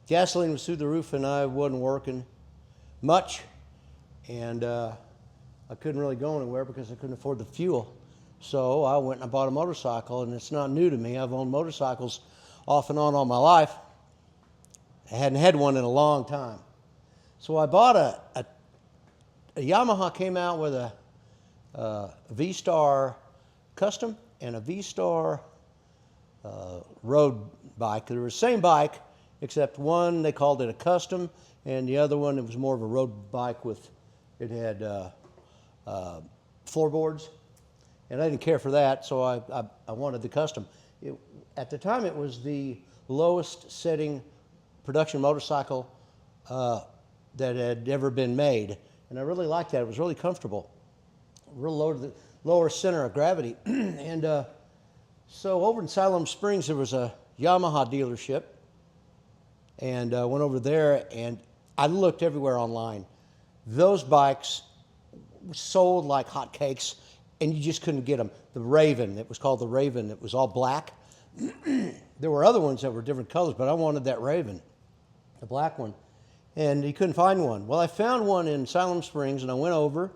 gasoline was through the roof and I wasn't working much, and I couldn't really go anywhere because I couldn't afford the fuel. So I went and I bought a motorcycle, and it's not new to me. I've owned motorcycles off and on all my life. I hadn't had one in a long time. So I bought a Yamaha came out with a Vstar Custom and a Vstar road bike. They were the same bike, except one they called it a Custom, and the other one it was more of a road bike with, it had floorboards, and I didn't care for that, so I wanted the Custom. At the time, it was the lowest setting production motorcycle that had ever been made, and I really liked that. It was really comfortable, real low to the lower center of gravity. And so over in Siloam Springs, there was a Yamaha dealership, and I went over there, and I looked everywhere online. Those bikes sold like hotcakes, and you just couldn't get them. The Raven, it was called the Raven. It was all black. There were other ones that were different colors, but I wanted that Raven, the black one, and you couldn't find one. Well, I found one in Siloam Springs, and I went over,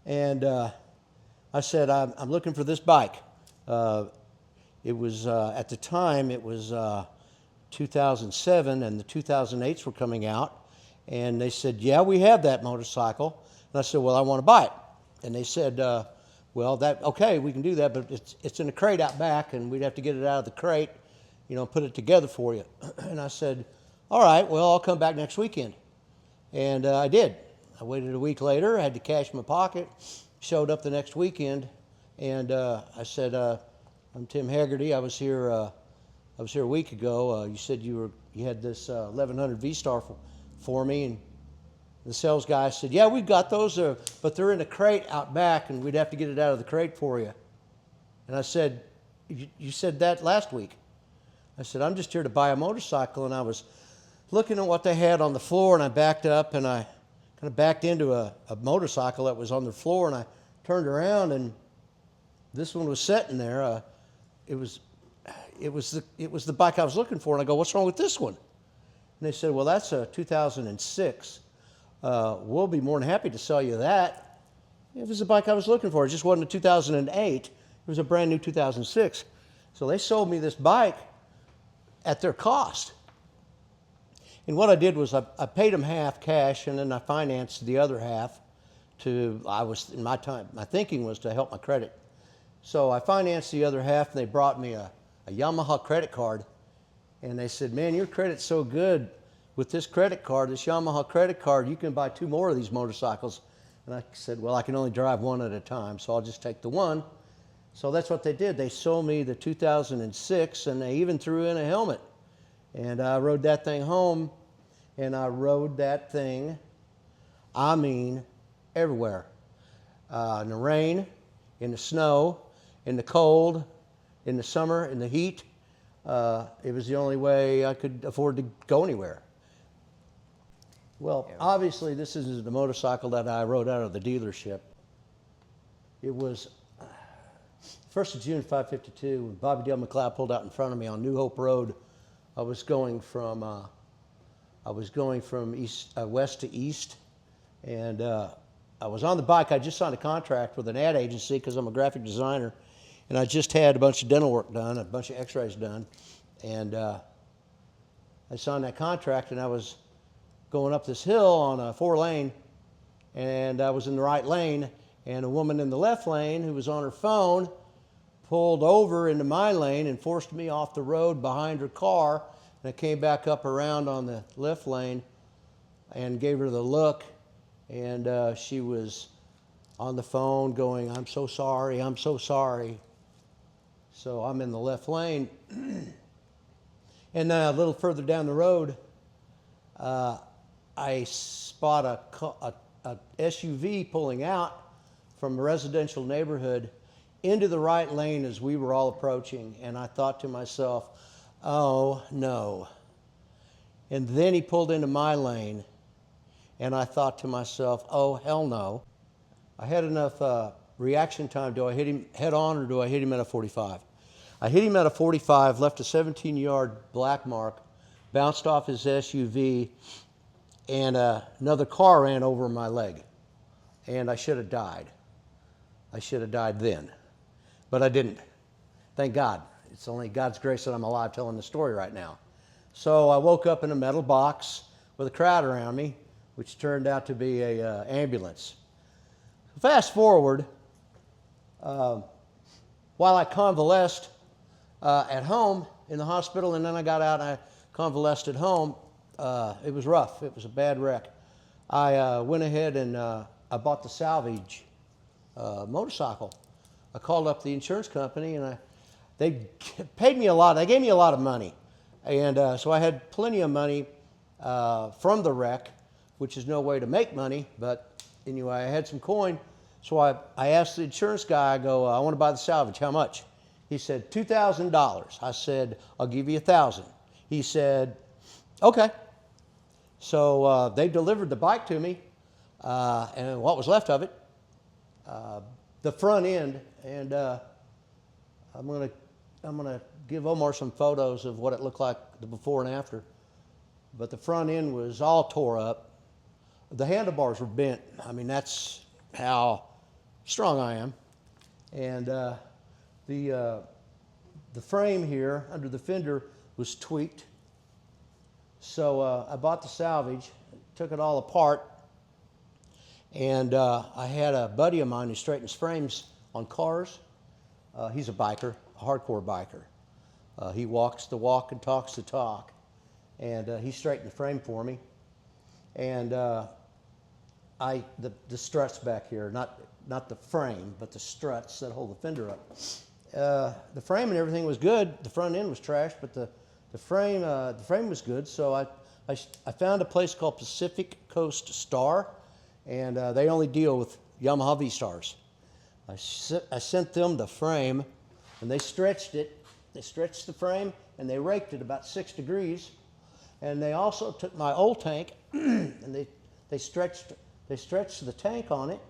and I said, I'm looking for this bike. It was, at the time, it was 2007, and the 2008s were coming out, and they said, yeah, we have that motorcycle. And I said, well, I want to buy it. And they said, well, okay, we can do that, but it's in a crate out back, and we'd have to get it out of the crate, put it together for you. And I said, all right, well, I'll come back next weekend. And I did. I waited a week later, I had the cash in my pocket, showed up the next weekend, and I said, I'm Tim Heagerty. I was here a week ago. You said you had this 1100 Vstar for me, and the sales guy said, yeah, we've got those, but they're in a crate out back, and we'd have to get it out of the crate for you. And I said, you said that last week. I said, I'm just here to buy a motorcycle, and I was looking at what they had on the floor, and I backed up, and I kind of backed into a motorcycle that was on the floor, and I turned around, and this one was sitting there. It was the bike I was looking for, and I go, what's wrong with this one? And they said, well, that's a 2006. We'll be more than happy to sell you that. It was the bike I was looking for. It just wasn't a 2008. It was a brand new 2006. So they sold me this bike at their cost. And what I did was I paid them half cash, and then I financed the other half my thinking was to help my credit. So I financed the other half, and they brought me a Yamaha credit card. And they said, man, your credit's so good. With this credit card, this Yamaha credit card, you can buy 2 more of these motorcycles. And I said, well, I can only drive one at a time, so I'll just take the one. So that's what they did. They sold me the 2006, and they even threw in a helmet. And I rode that thing home, and I rode that thing, everywhere. In the rain, in the snow, in the cold, in the summer, in the heat. It was the only way I could afford to go anywhere. Well, obviously, this isn't the motorcycle that I rode out of the dealership. It was 1st of June, 552, when Bobby Dale McLeod pulled out in front of me on New Hope Road. I was going from west to east, and I was on the bike. I just signed a contract with an ad agency because I'm a graphic designer, and I just had a bunch of dental work done, a bunch of x-rays done, and I signed that contract, and I was going up this hill on a 4-lane, and I was in the right lane, and a woman in the left lane who was on her phone pulled over into my lane and forced me off the road behind her car, and I came back up around on the left lane and gave her the look, and she was on the phone going, I'm so sorry, I'm so sorry. So I'm in the left lane, and then a little further down the road, I spot a SUV pulling out from a residential neighborhood into the right lane as we were all approaching, and I thought to myself, oh no. And then he pulled into my lane, and I thought to myself, oh hell no. I had enough reaction time. Do I hit him head on, or do I hit him at a 45? I hit him at a 45, left a 17-yard black mark bounced off his SUV, and another car ran over my leg. And I should have died. I should have died then. But I didn't. Thank God. It's only God's grace that I'm alive telling the story right now. So I woke up in a metal box with a crowd around me, which turned out to be a ambulance. Fast forward, while I convalesced at home in the hospital, and then I got out and I convalesced at home, it was rough. It was a bad wreck. I went ahead and I bought the salvage motorcycle. I called up the insurance company, and they paid me a lot. They gave me a lot of money. And so I had plenty of money from the wreck, which is no way to make money, but anyway, I had some coin. So I asked the insurance guy, I go, I want to buy the salvage, how much? He said, $2,000. I said, I'll give you $1,000. He said, okay. So they delivered the bike to me, and what was left of it, the front end, and I'm gonna give Omar some photos of what it looked like the before and after. But the front end was all tore up. The handlebars were bent. I mean, that's how strong I am. And the frame here under the fender was tweaked. So I bought the salvage, took it all apart, and I had a buddy of mine who straightens frames on cars. He's a biker, a hardcore biker. He walks the walk and talks the talk. And he straightened the frame for me. And the struts back here, not the frame, but the struts that hold the fender up. The frame and everything was good. The front end was trash, but the frame was good. So I found a place called Pacific Coast Star, and they only deal with Yamaha Vstars. I sent them the frame, and they stretched it. They stretched the frame, and they raked it about 6 degrees. And they also took my old tank, and they stretched the tank on it.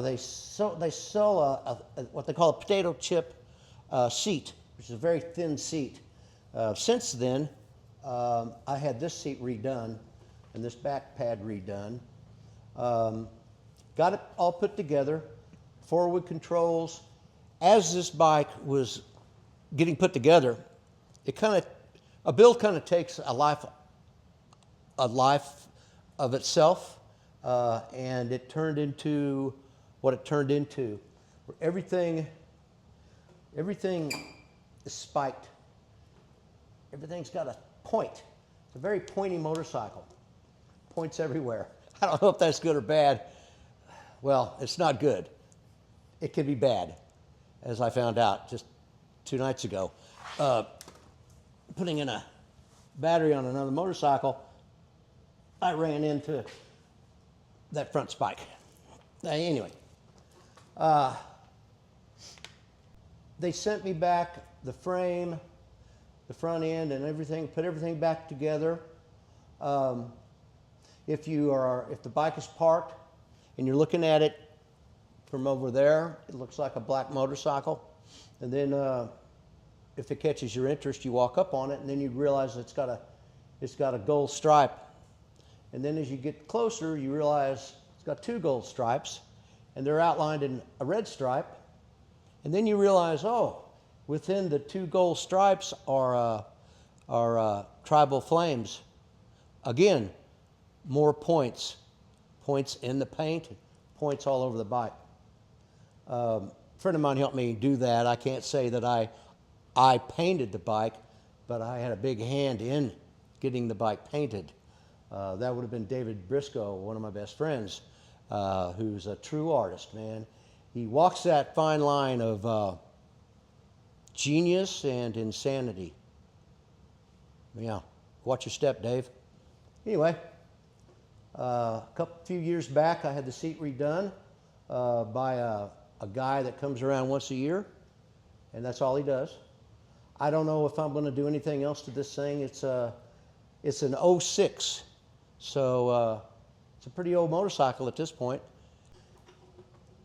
They sell what they call a potato chip seat, which is a very thin seat. Since then, I had this seat redone and this back pad redone. Got it all put together, forward controls. As this bike was getting put together, a build kind of takes a life of itself, and it turned into what it turned into. Where everything is spiked. Everything's got a point. It's a very pointy motorcycle. Points everywhere. I don't know if that's good or bad. Well, it's not good. It can be bad, as I found out just 2 nights ago. Putting in a battery on another motorcycle, I ran into that front spike. Anyway, they sent me back the frame, the front end, and everything. Put everything back together. If the bike is parked and you're looking at it from over there, it looks like a black motorcycle, and then if it catches your interest, you walk up on it, and then you realize it's got a gold stripe. And then as you get closer, you realize it's got 2 gold stripes, and they're outlined in a red stripe. And then you realize, oh, within the 2 gold stripes are tribal flames. Again, more points in the paint, points all over the bike. A friend of mine helped me do that. I can't say that I painted the bike, but I had a big hand in getting the bike painted. That would have been David Briscoe, one of my best friends, who's a true artist, man. He walks that fine line of genius and insanity. Yeah, watch your step, Dave. Anyway, few years back, I had the seat redone by a guy that comes around once a year, and that's all he does. I don't know if I'm going to do anything else to this thing. It's an 06, so it's a pretty old motorcycle at this point.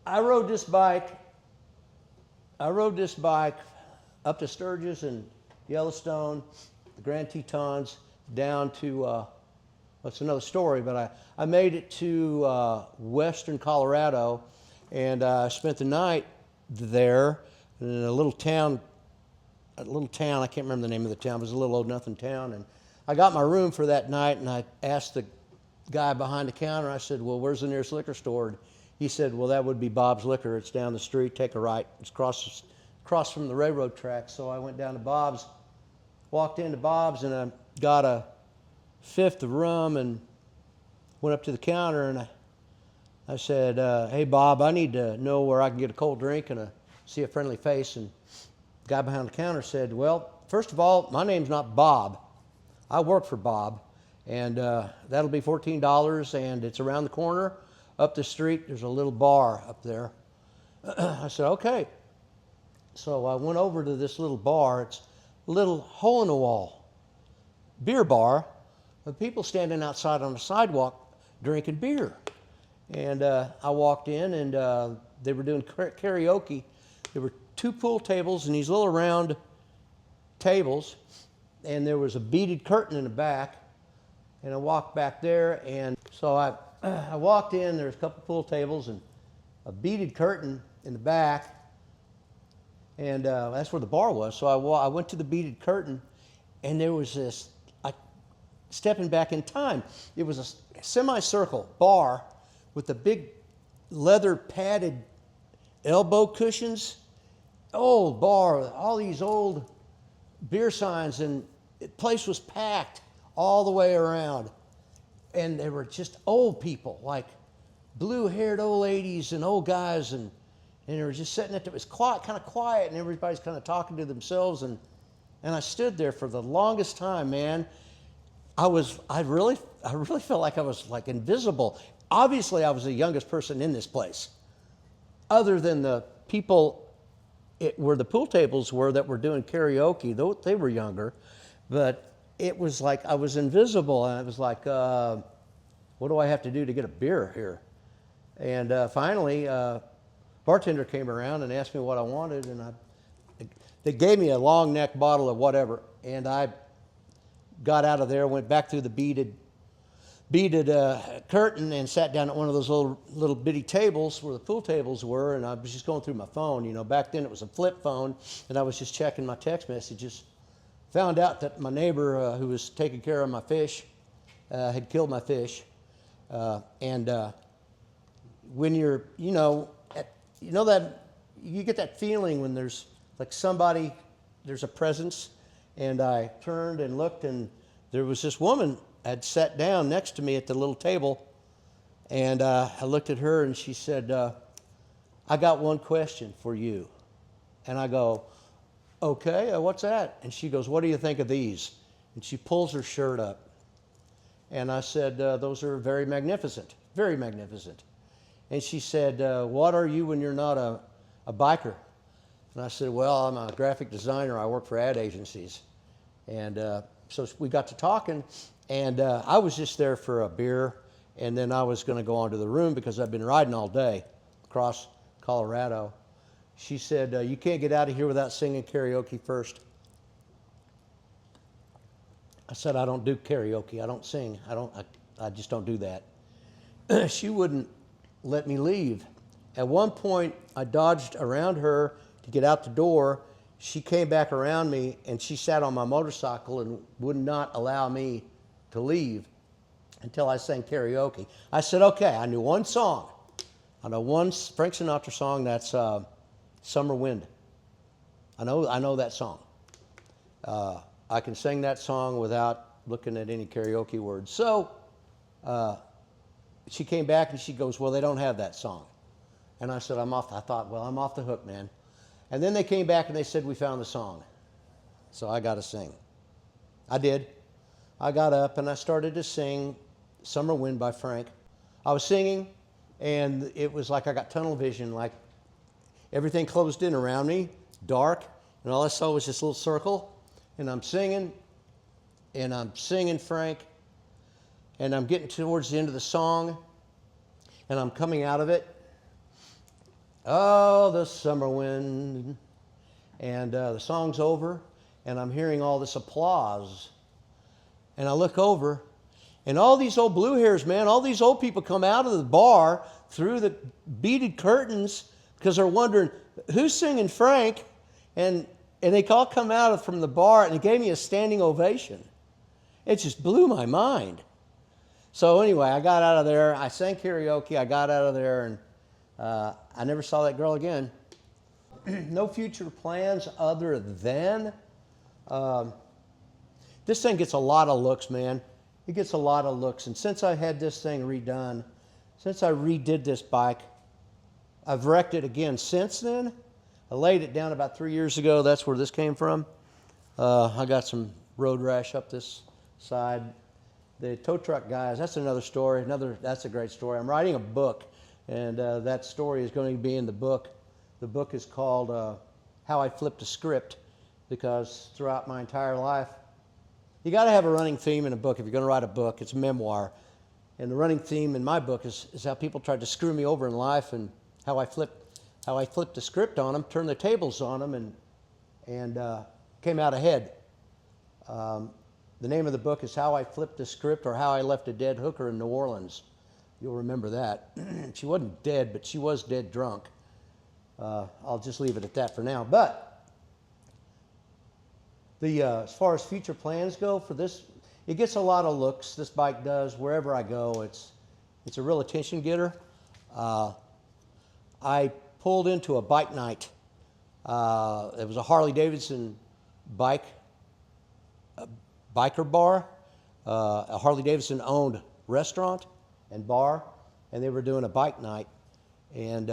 I rode this bike up to Sturgis and Yellowstone the Grand Tetons down to, that's another story, but I made it to western Colorado, and I spent the night there in a little town, I can't remember the name of the town, it was a little old nothing town, and I got my room for that night, and I asked the guy behind the counter, I said, well, where's the nearest liquor store? And he said, well, that would be Bob's Liquor. It's down the street, take a right. It's across from the railroad tracks. So I went down to Bob's, walked into Bob's, and I got a fifth of rum and went up to the counter, and I said, hey, Bob, I need to know where I can get a cold drink and see a friendly face. And the guy behind the counter said, well, first of all, my name's not Bob. I work for Bob, and that'll be $14, and it's around the corner. Up the street, there's a little bar up there. I said, okay. So I went over to this little bar. It's a little hole-in-the-wall beer bar with people standing outside on the sidewalk drinking beer. And I walked in, and they were doing karaoke. There were 2 pool tables and these little round tables, and there was a beaded curtain in the back. And I walked back there, and so I walked in. There's a couple pool tables and a beaded curtain in the back, and that's where the bar was. So I went to the beaded curtain, and there was this, stepping back in time, it was a semicircle bar with the big leather padded elbow cushions, old bar with all these old beer signs, and the place was packed all the way around. And they were just old people, like blue-haired old ladies and old guys, and they were just sitting it was quiet, kind of quiet, and everybody's kind of talking to themselves. And I stood there for the longest time, man. I really felt like I was like invisible. Obviously, I was the youngest person in this place, other than the people where the pool tables were that were doing karaoke. Though they were younger, but it was like I was invisible, and it was like, what do I have to do to get a beer here? And finally, bartender came around and asked me what I wanted, and they gave me a long neck bottle of whatever, and I got out of there, went back through the beaded curtain, and sat down at one of those little bitty tables where the pool tables were, and I was just going through my phone. You know, back then it was a flip phone, and I was just checking my text messages. Found out that my neighbor who was taking care of my fish had killed my fish. And when you're, that you get that feeling when there's like there's a presence. And I turned and looked, and there was this woman had sat down next to me at the little table. And I looked at her, and she said, I got one question for you. And I go, okay, what's that? And she goes, what do you think of these? And she pulls her shirt up. And I said, those are very magnificent, very magnificent. And she said, what are you when you're not a biker? And I said, well, I'm a graphic designer. I work for ad agencies. And so we got to talking, and I was just there for a beer, and then I was going to go on to the room because I've been riding all day across Colorado. She said, you can't get out of here without singing karaoke first. I said, I don't do karaoke. I don't sing. I just don't do that. She wouldn't let me leave. At one point, I dodged around her to get out the door. She came back around me, and she sat on my motorcycle and would not allow me to leave until I sang karaoke. I said, okay, I knew one song. I know one Frank Sinatra song, that's Summer Wind. I know that song. I can sing that song without looking at any karaoke words. So she came back and she goes, well, they don't have that song. And I said, I thought, well, I'm off the hook, man. And then they came back and they said, we found the song. So I got to sing. I did. I got up and I started to sing Summer Wind by Frank. I was singing, and it was like I got tunnel vision, like everything closed in around me, dark, and all I saw was this little circle. And I'm singing Frank, and I'm getting towards the end of the song, and I'm coming out of it. Oh, the summer wind. And the song's over, and I'm hearing all this applause. And I look over, and all these old blue hairs, man, all these old people come out of the bar through the beaded curtains because they're wondering, who's singing Frank? And they all come out from the bar, and it gave me a standing ovation. It just blew my mind. So anyway, I got out of there. I sang karaoke. I got out of there, and I never saw that girl again. No future plans other than... this thing gets a lot of looks, man. It gets a lot of looks. And since I had this thing redone, since I redid this bike, I've wrecked it again since then. I laid it down about 3 years ago. That's where this came from. I got some road rash up this side. The tow truck guys, that's another story. That's a great story. I'm writing a book, and that story is going to be in the book. The book is called How I Flipped a Script, because throughout my entire life, you got to have a running theme in a book if you're going to write a book. It's a memoir. And the running theme in my book is how people tried to screw me over in life, and how I flipped the script on them, turned the tables on them, and came out ahead. The name of the book is How I Flipped the Script, or How I Left a Dead Hooker in New Orleans. You'll remember that. She wasn't dead, but she was dead drunk. I'll just leave it at that for now. But as far as future plans go for this, it gets a lot of looks. This bike does. Wherever I go, it's a real attention getter. I pulled into a bike night. It was a Harley-Davidson biker bar, a Harley-Davidson owned restaurant and bar, and they were doing a bike night, and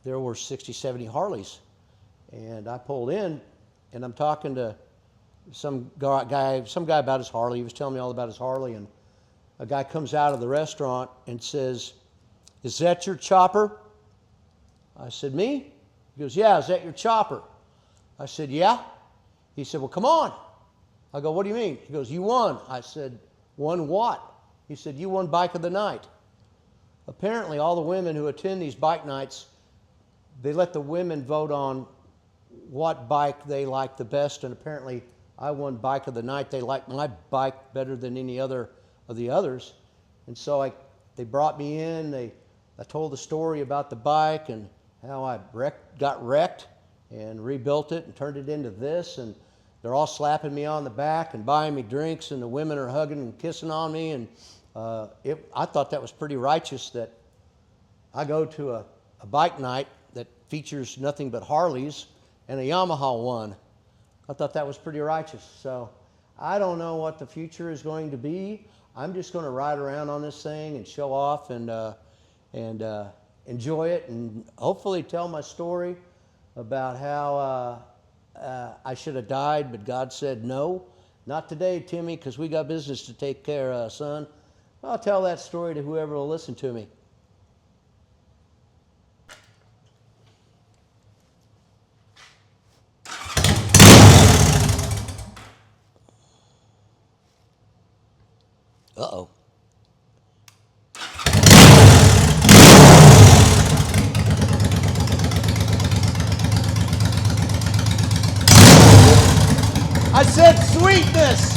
there were 60, 70 Harleys. And I pulled in, and I'm talking to some guy about his Harley. He was telling me all about his Harley, and a guy comes out of the restaurant and says, "Is that your chopper?" I said, "Me?" He goes, "Yeah, is that your chopper?" I said, "Yeah." He said, "Well, come on." I go, "What do you mean?" He goes, "You won." I said, "Won what?" He said, "You won Bike of the Night." Apparently, all the women who attend these bike nights, they let the women vote on what bike they like the best, and apparently I won Bike of the Night. They liked my bike better than any other of the others. And so they brought me in. I told the story about the bike and how I got wrecked and rebuilt it and turned it into this. And they're all slapping me on the back and buying me drinks, and the women are hugging and kissing on me. And I thought that was pretty righteous, that I go to a bike night that features nothing but Harleys and a Yamaha one. I thought that was pretty righteous. So I don't know what the future is going to be. I'm just going to ride around on this thing and show off and enjoy it, and hopefully tell my story about how I should have died, but God said, "No, not today, Timmy, because we got business to take care of, son." I'll tell that story to whoever will listen to me. Uh-oh. I said sweetness.